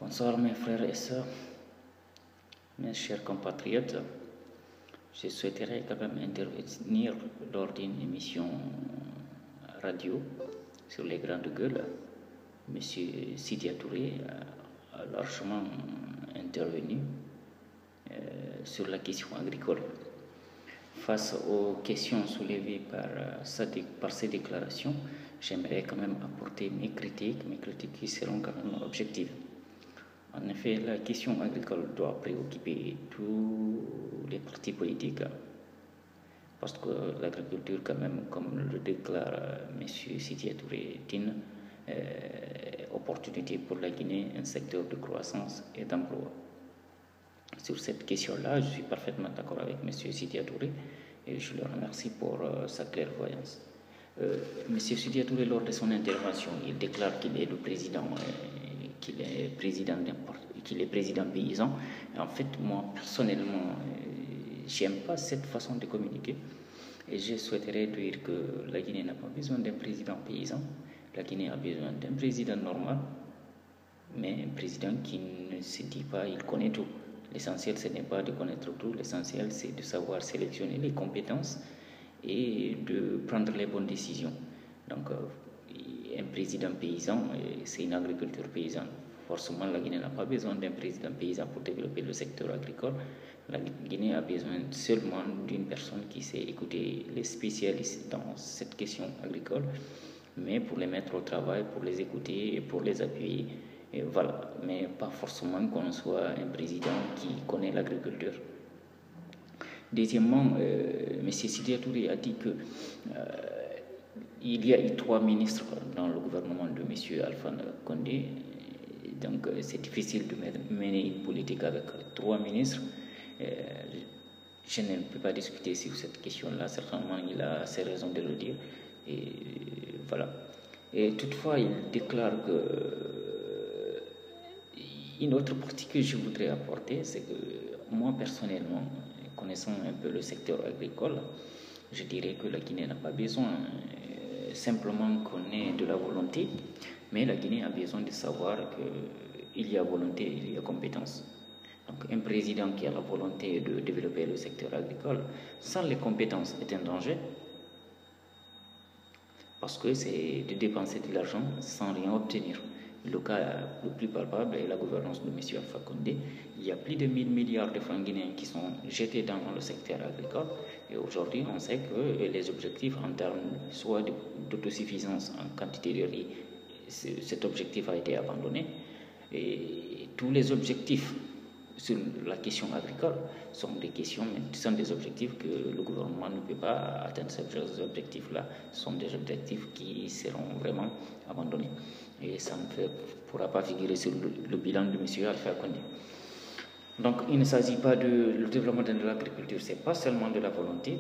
Bonsoir mes frères et sœurs, mes chers compatriotes. Je souhaiterais quand même intervenir lors d'une émission radio sur les grandes gueules. Monsieur Sidia Touré a largement intervenu sur la question agricole. Face aux questions soulevées par ces déclarations, j'aimerais quand même apporter mes critiques qui seront quand même objectives. En effet, la question agricole doit préoccuper tous les partis politiques parce que l'agriculture, quand même, comme le déclare M. Sidia Touré, est une opportunité pour la Guinée, un secteur de croissance et d'emploi. Sur cette question-là, je suis parfaitement d'accord avec M. Sidia Touré et je le remercie pour sa clairvoyance. M. Sidia Touré, lors de son intervention, il déclare qu'il est le président, qu'il est président paysan. Et en fait, moi, personnellement, j'aime pas cette façon de communiquer. Et je souhaiterais dire que la Guinée n'a pas besoin d'un président paysan. La Guinée a besoin d'un président normal, mais un président qui ne se dit pas il connaît tout. L'essentiel, ce n'est pas de connaître tout. L'essentiel, c'est de savoir sélectionner les compétences et de prendre les bonnes décisions. Donc, un président paysan, c'est une agriculture paysanne. Forcément, la Guinée n'a pas besoin d'un président paysan pour développer le secteur agricole. La Guinée a besoin seulement d'une personne qui sait écouter les spécialistes dans cette question agricole, mais pour les mettre au travail, pour les écouter et pour les appuyer. Et voilà, mais pas forcément qu'on soit un président qui connaît l'agriculture. Deuxièmement, M. Sidia Touré a dit que il y a eu 3 ministres dans le gouvernement de M. Alpha Condé. Donc, c'est difficile de mener une politique avec 3 ministres. Je ne peux pas discuter sur cette question-là. Certainement, il a ses raisons de le dire. Et voilà. Et toutefois, il déclare que une autre partie que je voudrais apporter, c'est que moi, personnellement, connaissant un peu le secteur agricole, je dirais que la Guinée n'a pas besoin simplement qu'on ait de la volonté, mais la Guinée a besoin de savoir qu'il y a volonté, il y a compétence. Donc un président qui a la volonté de développer le secteur agricole sans les compétences est un danger, parce que c'est de dépenser de l'argent sans rien obtenir. Le cas le plus palpable est la gouvernance de M. Alpha Condé. Il y a plus de 1000 milliards de francs guinéens qui sont jetés dans le secteur agricole. Et aujourd'hui, on sait que les objectifs en termes soit d'autosuffisance en quantité de riz, cet objectif a été abandonné. Et tous les objectifs sur la question agricole sont des objectifs que le gouvernement ne peut pas atteindre. Ces objectifs-là sont des objectifs qui seront vraiment abandonnés. Et ça ne pourra pas figurer sur le bilan de M. Alpha Condé. Donc, il ne s'agit pas le développement de l'agriculture, c'est pas seulement de la volonté,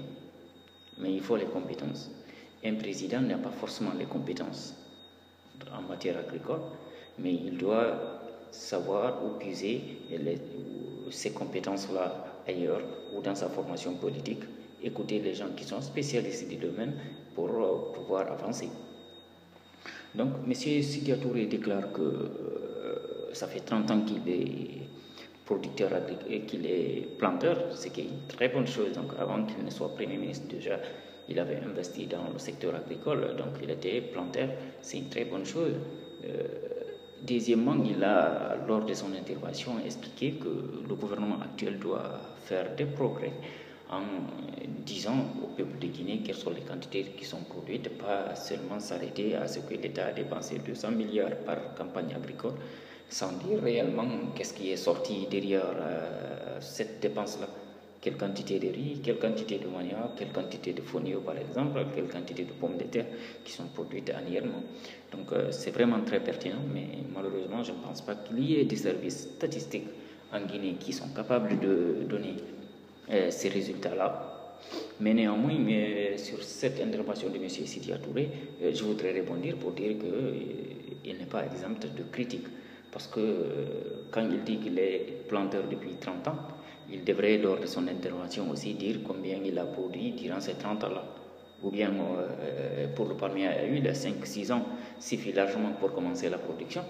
mais il faut les compétences. Un président n'a pas forcément les compétences en matière agricole, mais il doit savoir où puiser ces compétences-là ailleurs ou dans sa formation politique, écouter les gens qui sont spécialistes du domaine pour pouvoir avancer. Donc, M. Sidia Touré déclare que ça fait 30 ans qu'il est producteur agricole et qu'il est planteur, ce qui est une très bonne chose. Donc, avant qu'il ne soit Premier ministre, déjà, il avait investi dans le secteur agricole, donc il était planteur, c'est une très bonne chose. Deuxièmement, il a, lors de son intervention, expliqué que le gouvernement actuel doit faire des progrès en disant au peuple de Guinée quelles sont les quantités qui sont produites, pas seulement s'arrêter à ce que l'État a dépensé 200 milliards par campagne agricole, sans dire réellement qu'est-ce qui est sorti derrière cette dépense-là. Quelle quantité de riz, quelle quantité de manioc, quelle quantité de fonio par exemple, quelle quantité de pommes de terre qui sont produites annuellement. Donc c'est vraiment très pertinent, mais malheureusement je ne pense pas qu'il y ait des services statistiques en Guinée qui sont capables de donner ces résultats-là. Mais néanmoins, sur cette intervention de M. Sidia Touré, je voudrais répondre pour dire qu'il n'est pas exempt de critiques. Parce que quand il dit qu'il est planteur depuis 30 ans, il devrait, lors de son intervention aussi, dire combien il a produit durant ces 30 ans-là. Ou bien pour le palmier à huile, 5-6 ans suffit largement pour commencer la production.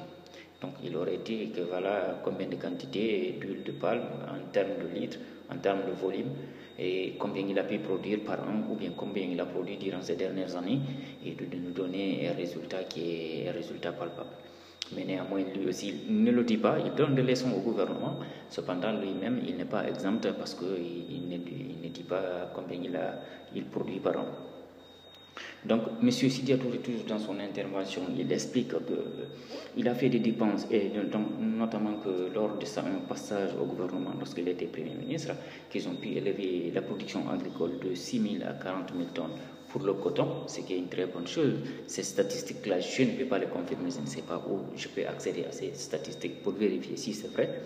Donc il aurait dit que voilà combien de quantité d'huile de palme en termes de litres, en termes de volume, et combien il a pu produire par an, ou bien combien il a produit durant ces dernières années, et de nous donner un résultat qui est un résultat palpable. Mais néanmoins, lui aussi, il ne le dit pas, il donne des leçons au gouvernement. Cependant, lui-même, il n'est pas exempt parce qu'il ne dit pas combien il produit par an. Donc, M. Sidia Touré, toujours dans son intervention, il explique qu'il a fait des dépenses, et donc, notamment que lors de son passage au gouvernement, lorsqu'il était Premier ministre, qu'ils ont pu élever la production agricole de 6 000 à 40 000 tonnes pour le coton, ce qui est une très bonne chose. Ces statistiques-là, je ne peux pas les confirmer, je ne sais pas où je peux accéder à ces statistiques pour vérifier si c'est vrai.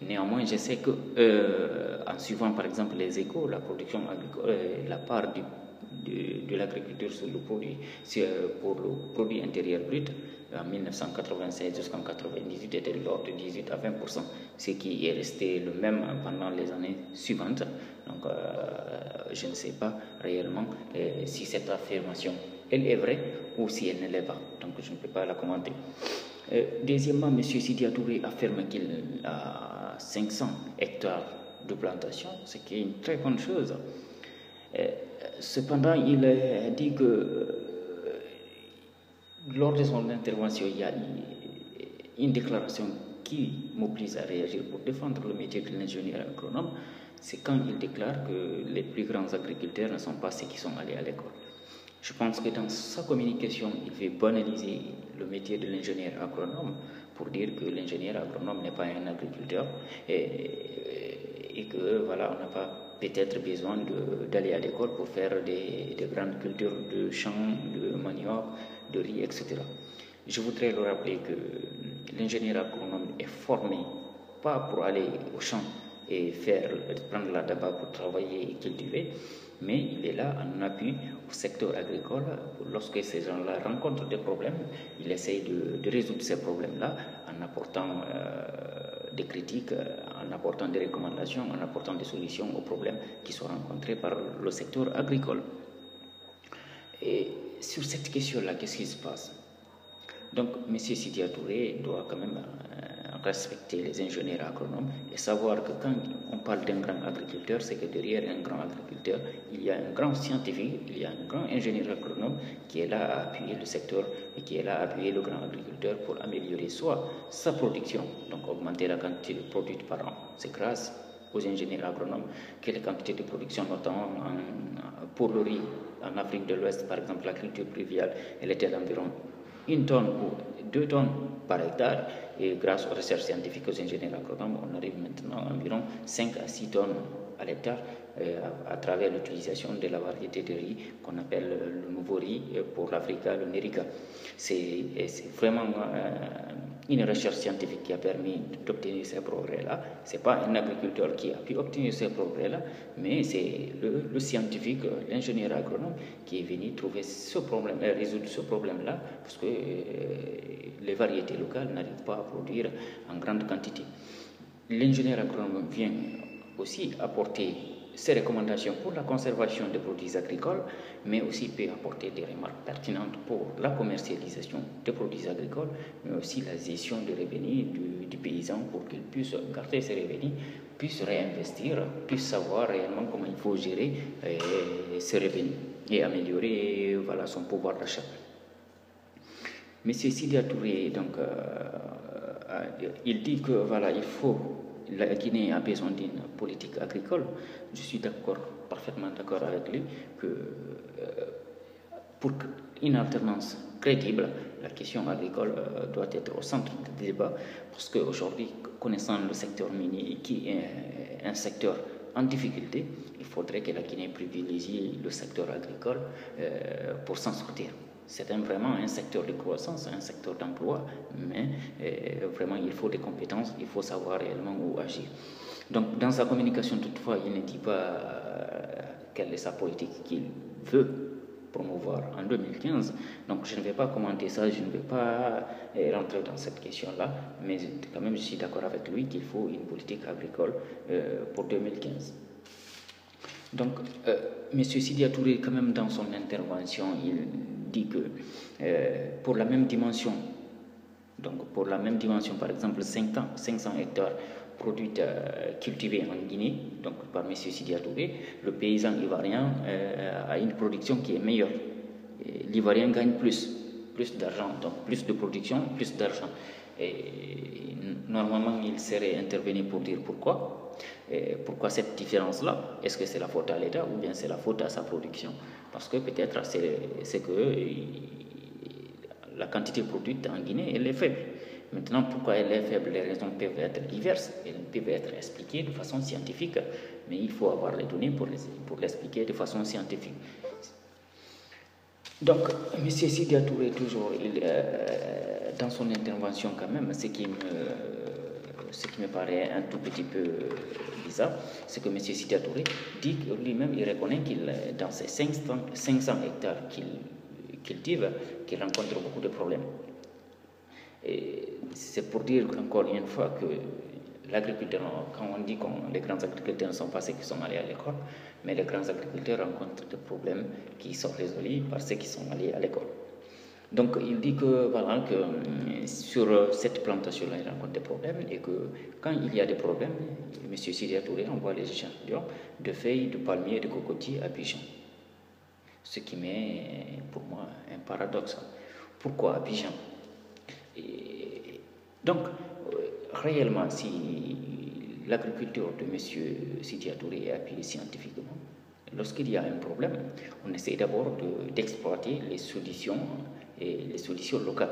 Néanmoins, je sais que, en suivant par exemple les échos, la production agricole, la part de l'agriculture sur le produit, pour le produit intérieur brut, en 1996 jusqu'en 1998 était de l'ordre de 18 à 20%, ce qui est resté le même pendant les années suivantes. Donc, je ne sais pas réellement si cette affirmation elle est vraie ou si elle ne l'est pas. Donc, je ne peux pas la commenter. Deuxièmement, M. Sidia Touré affirme qu'il a 500 hectares de plantation, ce qui est une très bonne chose. Cependant, il a dit que lors de son intervention, il y a une déclaration qui m'oblige à réagir pour défendre le métier de l'ingénieur agronome. C'est quand il déclare que les plus grands agriculteurs ne sont pas ceux qui sont allés à l'école. Je pense que dans sa communication, il veut banaliser le métier de l'ingénieur agronome pour dire que l'ingénieur agronome n'est pas un agriculteur et que voilà, on n'a pas peut-être besoin d'aller à l'école pour faire des grandes cultures de champs, de manioc, de riz, etc. Je voudrais le rappeler que l'ingénieur agronome est formé pas pour aller au champ et prendre la tabac pour travailler et cultiver, mais il est là en appui au secteur agricole. Lorsque ces gens-là rencontrent des problèmes, il essaye de résoudre ces problèmes-là en apportant des critiques, en apportant des recommandations, en apportant des solutions aux problèmes qui sont rencontrés par le secteur agricole. Et sur cette question-là, qu'est-ce qui se passe? Donc, M. Sidia Touré doit quand même respecter les ingénieurs agronomes et savoir que quand on parle d'un grand agriculteur, c'est que derrière un grand agriculteur, il y a un grand scientifique, il y a un grand ingénieur agronome qui est là à appuyer le secteur et qui est là à appuyer le grand agriculteur pour améliorer soit sa production, donc augmenter la quantité de produits par an. C'est grâce aux ingénieurs agronomes que les quantités de production, notamment pour le riz en Afrique de l'Ouest, par exemple, la culture pluviale, elle était d'environ 1 tonne ou 2 tonnes par hectare, et grâce aux recherches scientifiques, aux ingénieurs agronomes, on arrive maintenant à environ 5 à 6 tonnes à l'hectare à travers l'utilisation de la variété de riz qu'on appelle le nouveau riz pour l'Africa, le Nerica. C'est vraiment une recherche scientifique qui a permis d'obtenir ces progrès-là. Ce n'est pas un agriculteur qui a pu obtenir ces progrès-là, mais c'est le scientifique, l'ingénieur agronome qui est venu trouver ce problème, résoudre ce problème-là, parce que les variétés locales n'arrivent pas à produire en grande quantité. L'ingénieur agronome vient aussi apporter ses recommandations pour la conservation des produits agricoles, mais aussi peut apporter des remarques pertinentes pour la commercialisation des produits agricoles, mais aussi la gestion des revenus du paysan pour qu'il puisse garder ses revenus, puisse réinvestir, puisse savoir réellement comment il faut gérer ses revenus et améliorer voilà, son pouvoir d'achat. M. Sidia Touré, donc, il dit que voilà, la Guinée a besoin d'une politique agricole. Je suis parfaitement d'accord avec lui que pour une alternance crédible, la question agricole doit être au centre du débat, parce qu'aujourd'hui, connaissant le secteur minier qui est un secteur en difficulté, il faudrait que la Guinée privilégie le secteur agricole pour s'en sortir. C'est vraiment un secteur de croissance, un secteur d'emploi, mais vraiment il faut des compétences, il faut savoir réellement où agir. Donc dans sa communication toutefois, il ne dit pas quelle est sa politique qu'il veut promouvoir en 2015. Donc je ne vais pas commenter ça, je ne vais pas rentrer dans cette question-là, mais quand même je suis d'accord avec lui qu'il faut une politique agricole pour 2015. Donc, M. Sidia Touré, quand même dans son intervention, il dit que pour la même dimension Donc pour la même dimension, par exemple 500 hectares produits cultivés en Guinée, donc par M. Sidia Touré, le paysan ivoirien a une production qui est meilleure. L'Ivoirien gagne plus d'argent, donc plus de production, plus d'argent. Et normalement, il serait intervenu pour dire pourquoi. Pourquoi cette différence-là? Est-ce que c'est la faute à l'État ou bien c'est la faute à sa production? Parce que peut-être c'est que la quantité produite en Guinée, elle est faible. Maintenant, pourquoi elle est faible? Les raisons peuvent être diverses, elles peuvent être expliquées de façon scientifique, mais il faut avoir les données pour l'expliquer de façon scientifique. Donc, M. Sidia Touré, toujours, dans son intervention quand même, ce qui me paraît un tout petit peu bizarre, c'est que M. Sidia Touré dit que lui-même, il reconnaît qu'il, dans ces 500 hectares qu'il cultive, qu'il rencontre beaucoup de problèmes. Et c'est pour dire encore une fois que l'agriculteur, quand on dit que les grands agriculteurs ne sont pas ceux qui sont allés à l'école, mais les grands agriculteurs rencontrent des problèmes qui sont résolus par ceux qui sont allés à l'école. Donc il dit que voilà que sur cette plantation-là, il rencontre des problèmes et que quand il y a des problèmes, M. Sidia Touré envoie les échantillons de feuilles de palmier et de cocotiers à Abidjan. Ce qui met pour moi un paradoxe. Pourquoi Abidjan? Donc, réellement, si l'agriculture de M. Sidia Touré est appuyée scientifiquement, lorsqu'il y a un problème, on essaie d'abord d'exploiter les solutions locales,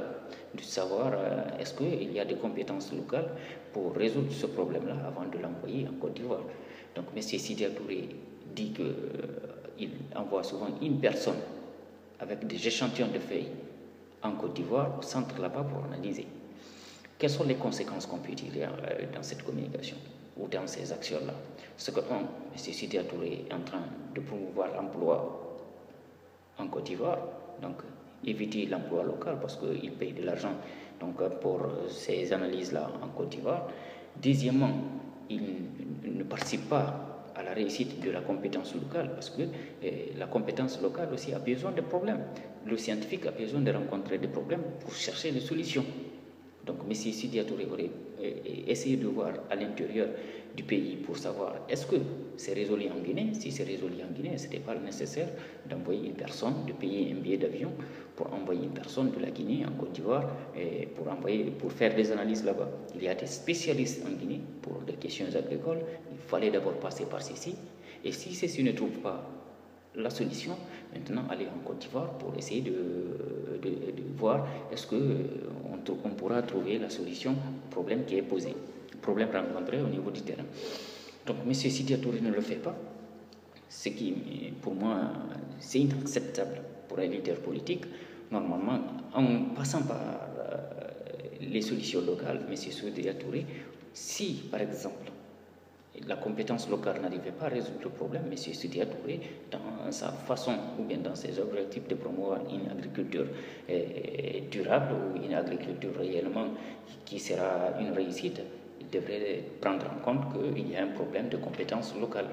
de savoir est-ce qu'il y a des compétences locales pour résoudre ce problème-là avant de l'envoyer en Côte d'Ivoire. Donc, M. Sidia Touré dit qu'il envoie souvent une personne avec des échantillons de feuilles en Côte d'Ivoire, au centre là-bas, pour analyser. Quelles sont les conséquences qu'on peut tirer dans cette communication ou dans ces actions-là? Ce que, M. Sidia Touré est en train de promouvoir l'emploi en Côte d'Ivoire, donc éviter l'emploi local parce qu'il paye de l'argent pour ces analyses-là en Côte d'Ivoire. Deuxièmement, il ne participe pas à la réussite de la compétence locale parce que la compétence locale aussi a besoin de problèmes. Le scientifique a besoin de rencontrer des problèmes pour chercher des solutions. Donc, M. Sidia Touré aurait essayé de voir à l'intérieur du pays pour savoir est-ce que c'est résolu en Guinée. Si c'est résolu en Guinée, ce n'était pas nécessaire d'envoyer une personne, de payer un billet d'avion pour envoyer une personne de la Guinée en Côte d'Ivoire et pour faire des analyses là-bas. Il y a des spécialistes en Guinée pour les questions agricoles. Il fallait d'abord passer par ceci. Et si ceci ne trouve pas la solution, maintenant aller en Côte d'Ivoire pour essayer de voir est-ce qu'on pourra trouver la solution au problème qui est posé, le problème rencontré au niveau du terrain. Donc M. Sidia Touré ne le fait pas, ce qui pour moi c'est inacceptable pour un leader politique. Normalement, en passant par les solutions locales, M. Sidia Touré, si par exemple la compétence locale n'arrivait pas à résoudre le problème, M. Sidia Touré, dans sa façon ou bien dans ses objectifs de promouvoir une agriculture durable ou une agriculture réellement qui sera une réussite, il devrait prendre en compte qu'il y a un problème de compétence locale.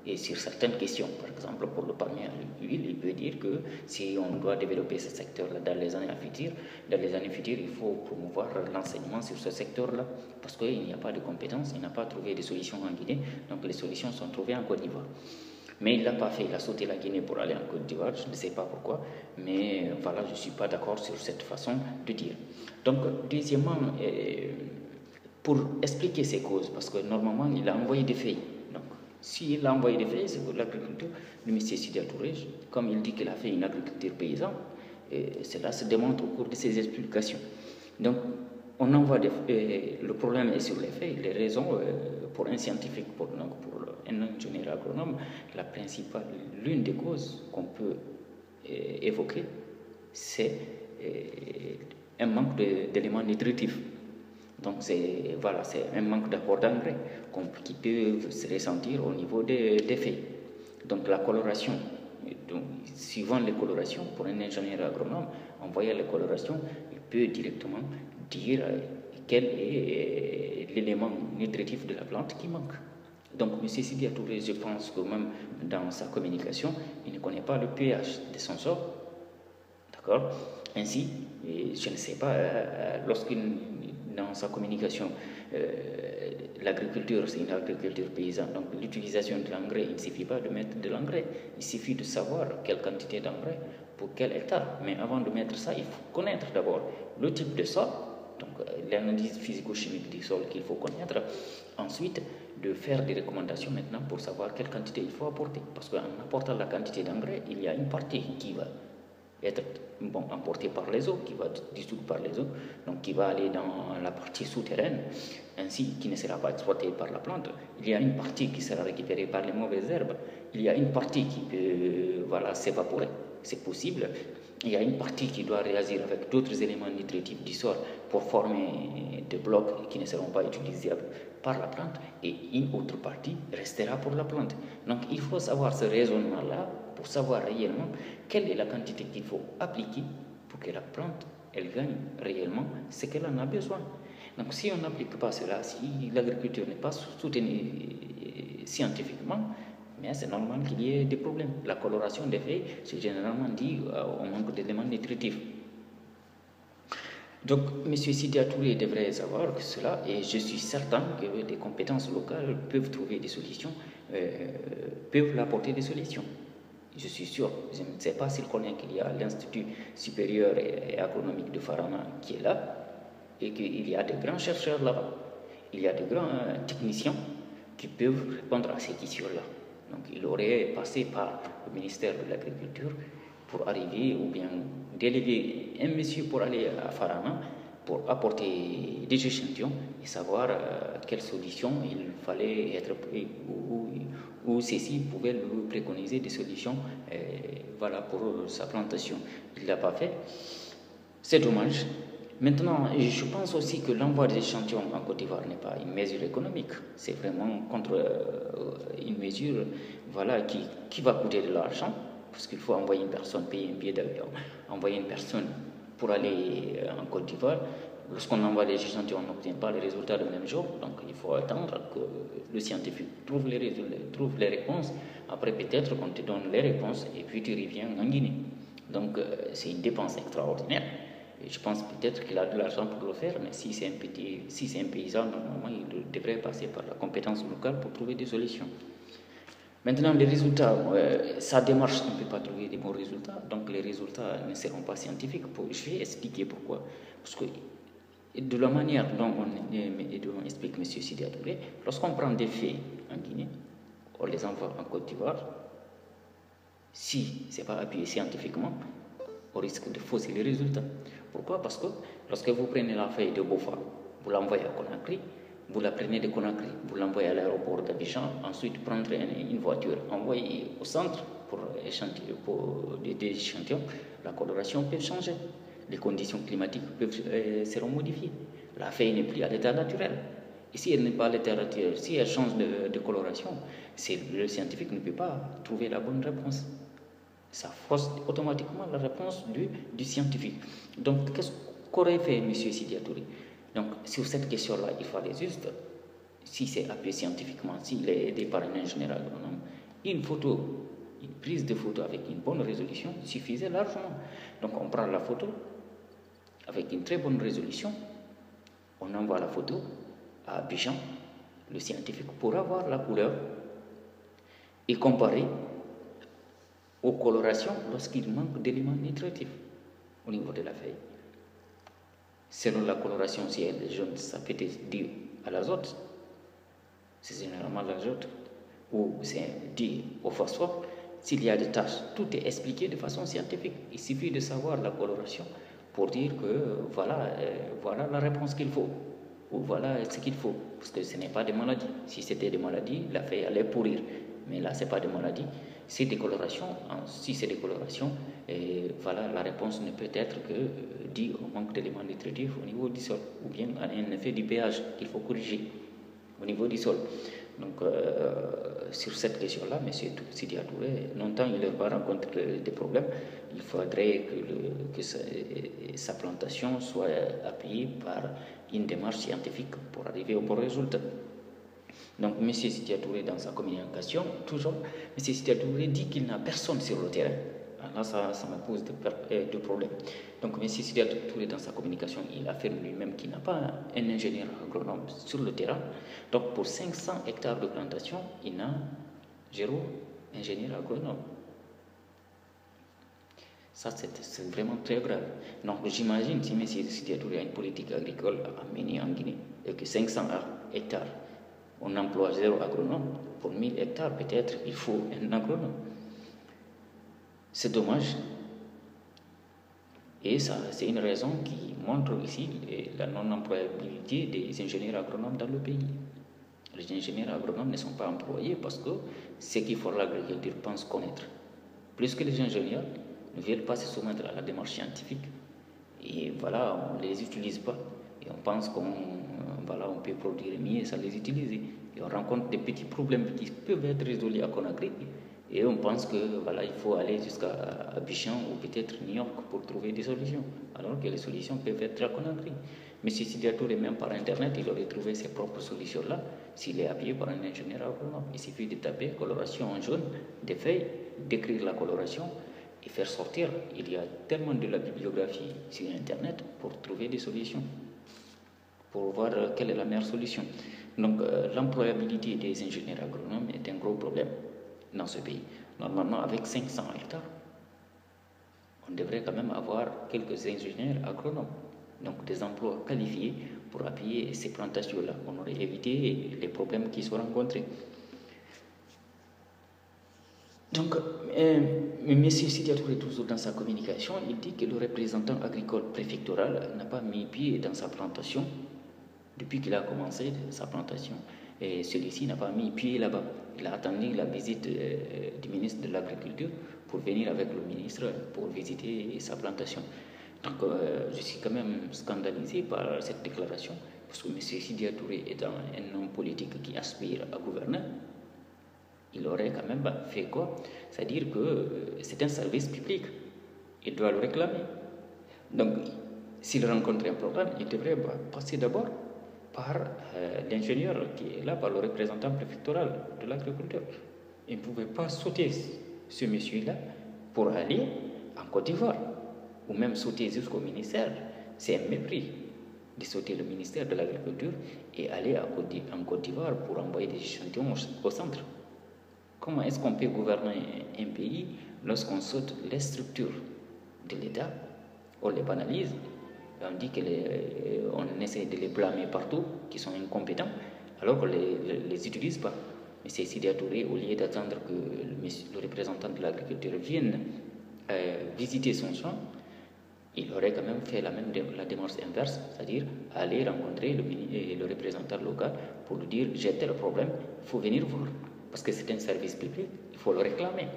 Et sur certaines questions, par exemple pour le palmier à l'huile, il peut dire que si on doit développer ce secteur-là dans les années futures, il faut promouvoir l'enseignement sur ce secteur-là, parce qu'il n'y a pas de compétences, il n'a pas trouvé de solutions en Guinée, donc les solutions sont trouvées en Côte d'Ivoire. Mais il ne l'a pas fait, il a sauté la Guinée pour aller en Côte d'Ivoire, je ne sais pas pourquoi, mais voilà, je ne suis pas d'accord sur cette façon de dire. Donc, deuxièmement, pour expliquer ces causes, parce que normalement, il a envoyé des feuilles. S'il a envoyé des feuilles, c'est pour l'agriculture de M. Sidia Touré, comme il dit qu'il a fait une agriculture paysanne, et cela se démontre au cours de ses explications. Donc, on envoie le problème est sur les faits, les raisons pour un scientifique, pour un ingénieur agronome, l'une des causes qu'on peut évoquer, c'est un manque d'éléments nutritifs. Donc c'est un manque d'apport d'engrais qui peut se ressentir au niveau des feuilles. Donc la coloration, donc, suivant les colorations, pour un ingénieur agronome, en voyant les colorations, il peut directement dire quel est l'élément nutritif de la plante qui manque. Donc M. Sidia Touré, je pense que même dans sa communication, il ne connaît pas le pH de son sol. D'accord? Ainsi, je ne sais pas, dans sa communication, l'agriculture, c'est une agriculture paysanne, donc l'utilisation de l'engrais, il ne suffit pas de mettre de l'engrais, il suffit de savoir quelle quantité d'engrais pour quel hectare. Mais avant de mettre ça, il faut connaître d'abord le type de sol, donc l'analyse physico-chimique du sol qu'il faut connaître. Ensuite, de faire des recommandations maintenant pour savoir quelle quantité il faut apporter. Parce qu'en apportant la quantité d'engrais, il y a une partie qui va être emportée par les eaux, qui va dissoudre par les eaux, donc qui va aller dans la partie souterraine, ainsi qui ne sera pas exploitée par la plante. Il y a une partie qui sera récupérée par les mauvaises herbes. Il y a une partie qui peut s'évaporer, c'est possible. Il y a une partie qui doit réagir avec d'autres éléments nutritifs du sol pour former des blocs qui ne seront pas utilisables par la plante, et une autre partie restera pour la plante. Donc il faut savoir ce raisonnement-là pour savoir réellement quelle est la quantité qu'il faut appliquer pour que la plante elle gagne réellement ce qu'elle en a besoin. Donc si on n'applique pas cela, si l'agriculture n'est pas soutenue scientifiquement, mais c'est normal qu'il y ait des problèmes. La coloration des feuilles, c'est généralement dû au manque d'éléments nutritifs. Donc, M. Sidya Touré devrait savoir que cela, et je suis certain que des compétences locales peuvent trouver des solutions, peuvent apporter des solutions. Je suis sûr, je ne sais pas s'il connaît qu'il y a l'Institut supérieur et agronomique de Farana qui est là, et qu'il y a de grands chercheurs là-bas. Il y a de grands techniciens qui peuvent répondre à ces questions-là. Donc, il aurait passé par le ministère de l'Agriculture pour arriver, ou bien déléguer un monsieur pour aller à Farana pour apporter des échantillons et savoir quelle solution il fallait être pris, ou ceci pouvait lui préconiser des solutions voilà, pour sa plantation. Il ne l'a pas fait. C'est dommage. Maintenant, je pense aussi que l'envoi des échantillons en Côte d'Ivoire n'est pas une mesure économique. C'est vraiment contre une mesure voilà, qui va coûter de l'argent, parce qu'il faut envoyer une personne, payer un billet d'avion, envoyer une personne pour aller en Côte d'Ivoire. Lorsqu'on envoie les échantillons, on n'obtient pas les résultats le même jour, donc il faut attendre que le scientifique trouve les réponses. Après, peut-être qu'on te donne les réponses et puis tu reviens en Guinée. Donc, c'est une dépense extraordinaire. Et je pense peut-être qu'il a de l'argent pour le faire, mais si c'est un paysan, normalement, il devrait passer par la compétence locale pour trouver des solutions. Maintenant, les résultats, sa démarche ne peut pas trouver des bons résultats, donc les résultats ne seront pas scientifiques. Je vais expliquer pourquoi. Parce que de la manière dont on explique M. Sidya Touré, lorsqu'on prend des faits en Guinée, on les envoie en Côte d'Ivoire, si ce n'est pas appuyé scientifiquement, on risque de fausser les résultats. Pourquoi? Parce que lorsque vous prenez la feuille de Bofa, vous l'envoyez à Conakry, vous la prenez de Conakry, vous l'envoyez à l'aéroport d'Abidjan, ensuite prendre une voiture, envoyer au centre pour des échantillons, la coloration peut changer, les conditions climatiques seront modifiées, la feuille n'est plus à l'état naturel. Et si elle n'est pas à l'état naturel, si elle change de coloration, le scientifique ne peut pas trouver la bonne réponse. Ça force automatiquement la réponse du scientifique. Donc, qu'est-ce qu'aurait fait M. Sidya Touré? Donc, sur cette question-là, il fallait juste, si c'est appuyé scientifiquement, s'il est aidé par un ingénieur agronome, une prise de photo avec une bonne résolution suffisait largement. Donc, on prend la photo avec une très bonne résolution, on envoie la photo à Abidjan, le scientifique pourra voir la couleur et comparer aux colorations lorsqu'il manque d'éléments nutritifs au niveau de la feuille. Selon la coloration, si elle est jaune, ça peut être dû à l'azote, c'est généralement l'azote, ou c'est dû au phosphore. S'il y a des taches, tout est expliqué de façon scientifique. Il suffit de savoir la coloration pour dire que voilà la réponse qu'il faut, ou voilà ce qu'il faut, parce que ce n'est pas des maladies. Si c'était des maladies, la feuille allait pourrir, mais là, ce n'est pas des maladies. C'est des colorations. Si c'est des colorations, voilà, la réponse ne peut être que due au manque d'éléments nutritifs au niveau du sol, ou bien à un effet du pH qu'il faut corriger au niveau du sol. Donc, sur cette question-là, M. Sidya Touré, longtemps il va rencontrer des problèmes. Il faudrait que sa plantation soit appuyée par une démarche scientifique pour arriver au bon résultat. Donc, M. Sidya Touré, dans sa communication, toujours, M. Sidya Touré dit qu'il n'a personne sur le terrain Là, ça me pose de problèmes. Donc, M. Sidia Touré, dans sa communication, il affirme lui-même qu'il n'a pas un ingénieur agronome sur le terrain. Donc, pour 500 hectares de plantation, il n'a zéro ingénieur agronome. Ça, c'est vraiment très grave. Donc, j'imagine si M. Sidia Touré a une politique agricole à mener en Guinée et que 500 hectares, on emploie zéro agronome, pour 1000 hectares, peut-être, il faut un agronome. C'est dommage. Et ça, c'est une raison qui montre ici la non-employabilité des ingénieurs agronomes dans le pays. Les ingénieurs agronomes ne sont pas employés parce que ceux qui font l'agriculture pensent connaître. Plus que les ingénieurs ne veulent pas se soumettre à la démarche scientifique. Et voilà, on ne les utilise pas. Et on pense qu'on peut produire mieux sans les utiliser. Et on rencontre des petits problèmes qui peuvent être résolus à Conakry. Et on pense que il faut aller jusqu'à Abidjan ou peut-être New York pour trouver des solutions. Alors que les solutions peuvent être à Conakry. Mais si Sidia Touré, même par Internet, il aurait trouvé ses propres solutions-là, s'il est appuyé par un ingénieur agronome. Il suffit de taper coloration en jaune des feuilles, d'écrire la coloration et faire sortir. Il y a tellement de la bibliographie sur Internet pour trouver des solutions, pour voir quelle est la meilleure solution. Donc, l'employabilité des ingénieurs agronomes est un gros problème dans ce pays. Normalement, avec 500 hectares, on devrait quand même avoir quelques ingénieurs agronomes, donc des emplois qualifiés pour appuyer ces plantations-là. On aurait évité les problèmes qui sont rencontrés. Donc, M. Sidia Touré, toujours dans sa communication, il dit que le représentant agricole préfectoral n'a pas mis pied dans sa plantation depuis qu'il a commencé sa plantation. Et celui-ci n'a pas mis pied là-bas. Il a attendu la visite du ministre de l'Agriculture pour venir avec le ministre pour visiter sa plantation. Donc, je suis quand même scandalisé par cette déclaration, parce que M. Sidia Touré étant un homme politique qui aspire à gouverner, il aurait quand même fait quoi? C'est-à-dire que c'est un service public. Il doit le réclamer. Donc, s'il rencontre un problème, il devrait passer d'abord par l'ingénieur qui est là, par le représentant préfectoral de l'agriculture. Il ne pouvait pas sauter ce monsieur-là pour aller en Côte d'Ivoire, ou même sauter jusqu'au ministère. C'est un mépris de sauter le ministère de l'Agriculture et aller en Côte d'Ivoire pour envoyer des échantillons au centre. Comment est-ce qu'on peut gouverner un pays lorsqu'on saute les structures de l'État, on les banalise, on dit qu'on essaie de les blâmer partout, qu'ils sont incompétents, alors qu'on ne les utilise pas. Mais c'est Sidia Touré, au lieu d'attendre que le représentant de l'agriculture vienne visiter son champ, il aurait quand même fait la démarche inverse, c'est-à-dire aller rencontrer le représentant local pour lui dire j'ai tel problème, il faut venir voir. Parce que c'est un service public, il faut le réclamer.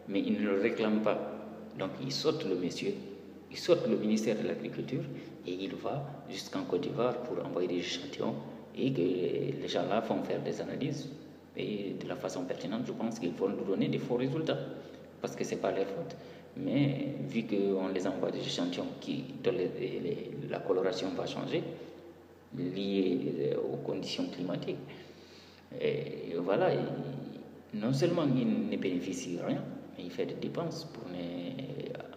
Mais il ne le réclame pas. Donc il saute le monsieur, il saute le ministère de l'Agriculture et il va jusqu'en Côte d'Ivoire pour envoyer des échantillons et que les gens-là font faire des analyses. Et de la façon pertinente, je pense qu'ils vont nous donner des faux résultats. Parce que ce n'est pas leur faute. Mais vu qu'on les envoie des échantillons dont la coloration va changer, liée aux conditions climatiques, et voilà, non seulement il ne bénéficie de rien, mais il fait des dépenses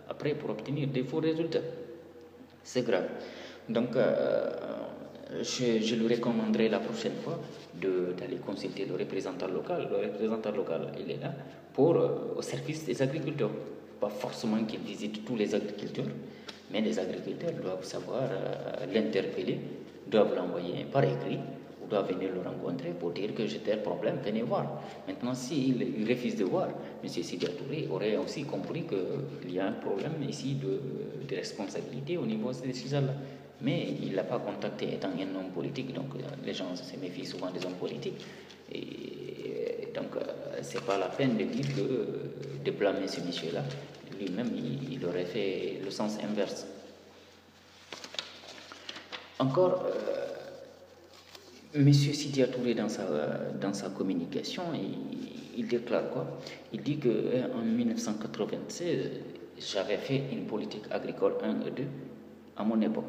après pour obtenir des faux résultats. C'est grave. Donc, je lui recommanderais la prochaine fois d'aller consulter le représentant local. Le représentant local, il est là au service des agriculteurs. Pas forcément qu'il visite tous les agriculteurs, mais les agriculteurs doivent savoir l'interpeller, doivent l'envoyer par écrit, ou doivent venir le rencontrer pour dire que j'ai tel problème, venez voir. Maintenant, s'il refuse de voir, M. Sidia Touré aurait aussi compris qu'il y a un problème ici de responsabilité au niveau de ces gens-là. Mais il ne l'a pas contacté étant un homme politique, donc les gens se méfient souvent des hommes politiques. Et donc, ce n'est pas la peine de dire de blâmer ce monsieur-là. Lui-même, il aurait fait le sens inverse. Encore, M. Sidia Touré, dans sa communication, il déclare quoi? Il dit qu'en 1996, j'avais fait une politique agricole 1 et 2 à mon époque.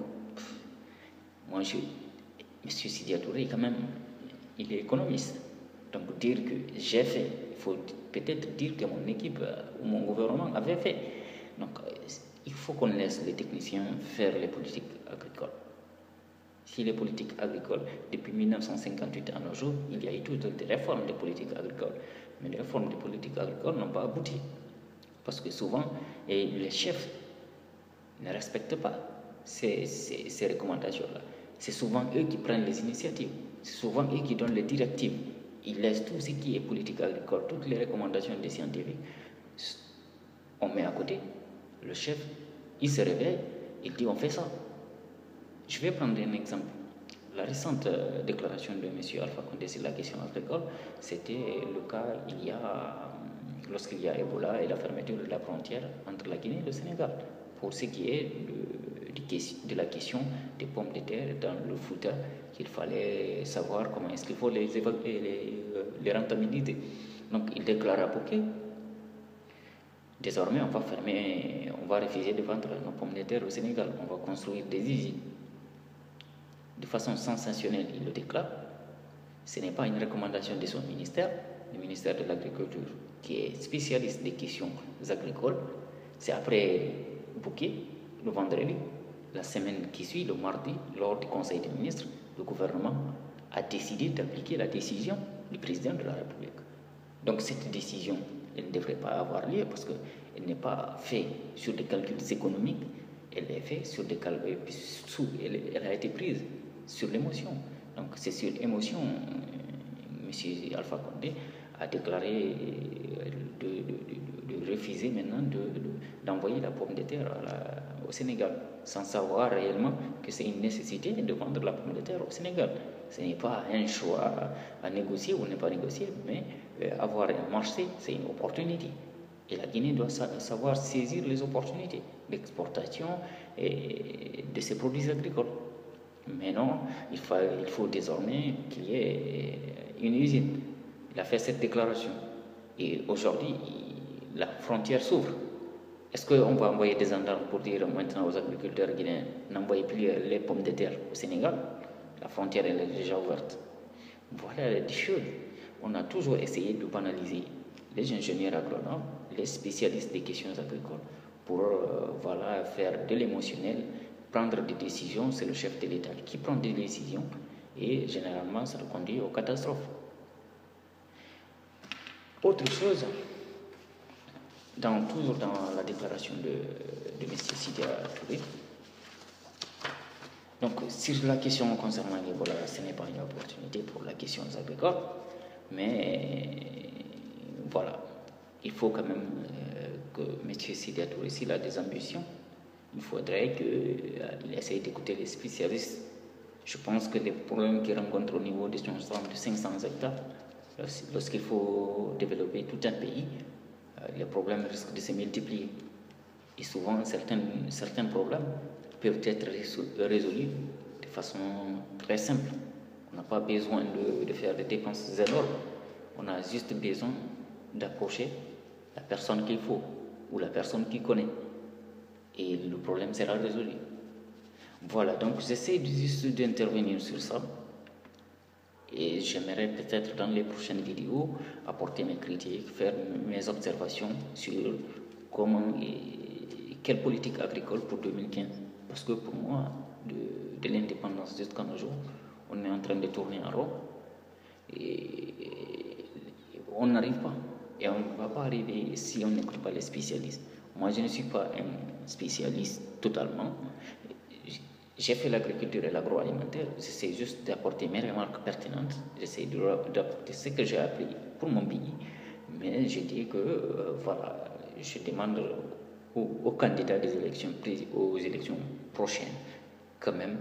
Moi, M. Sidia Touré, quand même, il est économiste. Donc, dire que j'ai fait, il faut peut-être dire que mon équipe ou mon gouvernement avait fait. Donc, il faut qu'on laisse les techniciens faire les politiques agricoles. Si les politiques agricoles, depuis 1958 à nos jours, il y a eu toutes des réformes de politique agricole. Mais les réformes de politique agricole n'ont pas abouti. Parce que souvent, les chefs ne respectent pas ces recommandations-là. C'est souvent eux qui prennent les initiatives. C'est souvent eux qui donnent les directives. Ils laissent tout ce qui est politique agricole, toutes les recommandations des scientifiques. On met à côté. Le chef, il se réveille, il dit on fait ça. Je vais prendre un exemple. La récente déclaration de M. Alpha Condé sur la question agricole, c'était le cas lorsqu'il y a Ebola et la fermeture de la frontière entre la Guinée et le Sénégal. Pour ce qui est de la question des pommes de terre dans le Fouta, qu'il fallait savoir comment est-ce qu'il faut les rentabiliser. Donc il déclara ok, désormais on va refuser de vendre nos pommes de terre au Sénégal, on va construire des usines. De façon sensationnelle, il le déclare. Ce n'est pas une recommandation de son ministère, le ministère de l'Agriculture, qui est spécialiste des questions agricoles. C'est après Bouquet, le vendredi, la semaine qui suit, le mardi, lors du Conseil des ministres, le gouvernement a décidé d'appliquer la décision du président de la République. Donc cette décision, elle ne devrait pas avoir lieu parce qu'elle n'est pas faite sur des calculs économiques, elle est faite sur des calculs, elle a été prise sur l'émotion. Donc c'est sur l'émotion, M. Alpha Condé a déclaré de refuser maintenant d'envoyer la pomme de terre au Sénégal, sans savoir réellement que c'est une nécessité de vendre la pomme de terre au Sénégal. Ce n'est pas un choix à négocier ou ne pas négocier, mais avoir un marché, c'est une opportunité. Et la Guinée doit savoir saisir les opportunités d'exportation de ses produits agricoles. Mais non, il faut désormais qu'il y ait une usine. Il a fait cette déclaration. Et aujourd'hui, la frontière s'ouvre. Est-ce qu'on va envoyer des gendarmes pour dire maintenant aux agriculteurs guinéens n'envoyez plus les pommes de terre au Sénégal? La frontière elle est déjà ouverte. Voilà des choses. On a toujours essayé de banaliser les ingénieurs agronomes, les spécialistes des questions agricoles pour faire de l'émotionnel, prendre des décisions. C'est le chef de l'État qui prend des décisions et généralement ça conduit aux catastrophes. Autre chose, toujours dans la déclaration de M. Sidya Touré, donc sur la question concernant l'Ebola, ce n'est pas une opportunité pour la question agricole, mais voilà, il faut quand même que M. Sidya Touré, s'il a des ambitions, il faudrait qu'il essaye d'écouter les spécialistes. Je pense que les problèmes qu'il rencontre au niveau de son centre de 500 hectares, lorsqu'il faut développer tout un pays, les problèmes risquent de se multiplier. Et souvent, certains problèmes peuvent être résolus de façon très simple. On n'a pas besoin de faire des dépenses énormes. On a juste besoin d'approcher la personne qu'il faut ou la personne qu'il connaît. Et le problème sera résolu. Voilà, donc j'essaie juste d'intervenir sur ça. Et j'aimerais peut-être dans les prochaines vidéos apporter mes critiques, faire mes observations sur quelle politique agricole pour 2015. Parce que pour moi, de l'indépendance jusqu'à nos jours, on est en train de tourner en rond et on n'arrive pas. Et on ne va pas arriver si on n'écoute pas les spécialistes. Moi, je ne suis pas un spécialiste totalement. J'ai fait l'agriculture et l'agroalimentaire. J'essaie juste d'apporter mes remarques pertinentes. J'essaie d'apporter ce que j'ai appris pour mon pays. Mais je dis que, je demande aux candidats aux élections prochaines, quand même,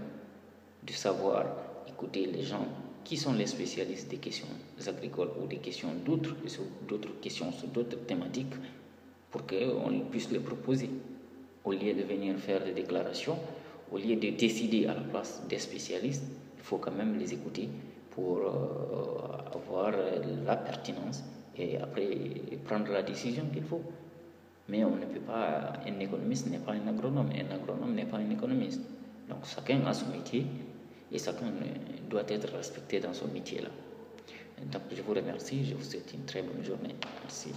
de savoir écouter les gens qui sont les spécialistes des questions agricoles ou des questions d'autres questions sur d'autres thématiques pour qu'on puisse les proposer. Au lieu de venir faire des déclarations, au lieu de décider à la place des spécialistes, il faut quand même les écouter pour avoir la pertinence et après prendre la décision qu'il faut. Mais on ne peut pas, un économiste n'est pas un agronome n'est pas un économiste. Donc chacun a son métier et chacun doit être respecté dans son métier là. Donc je vous remercie, je vous souhaite une très bonne journée. Merci.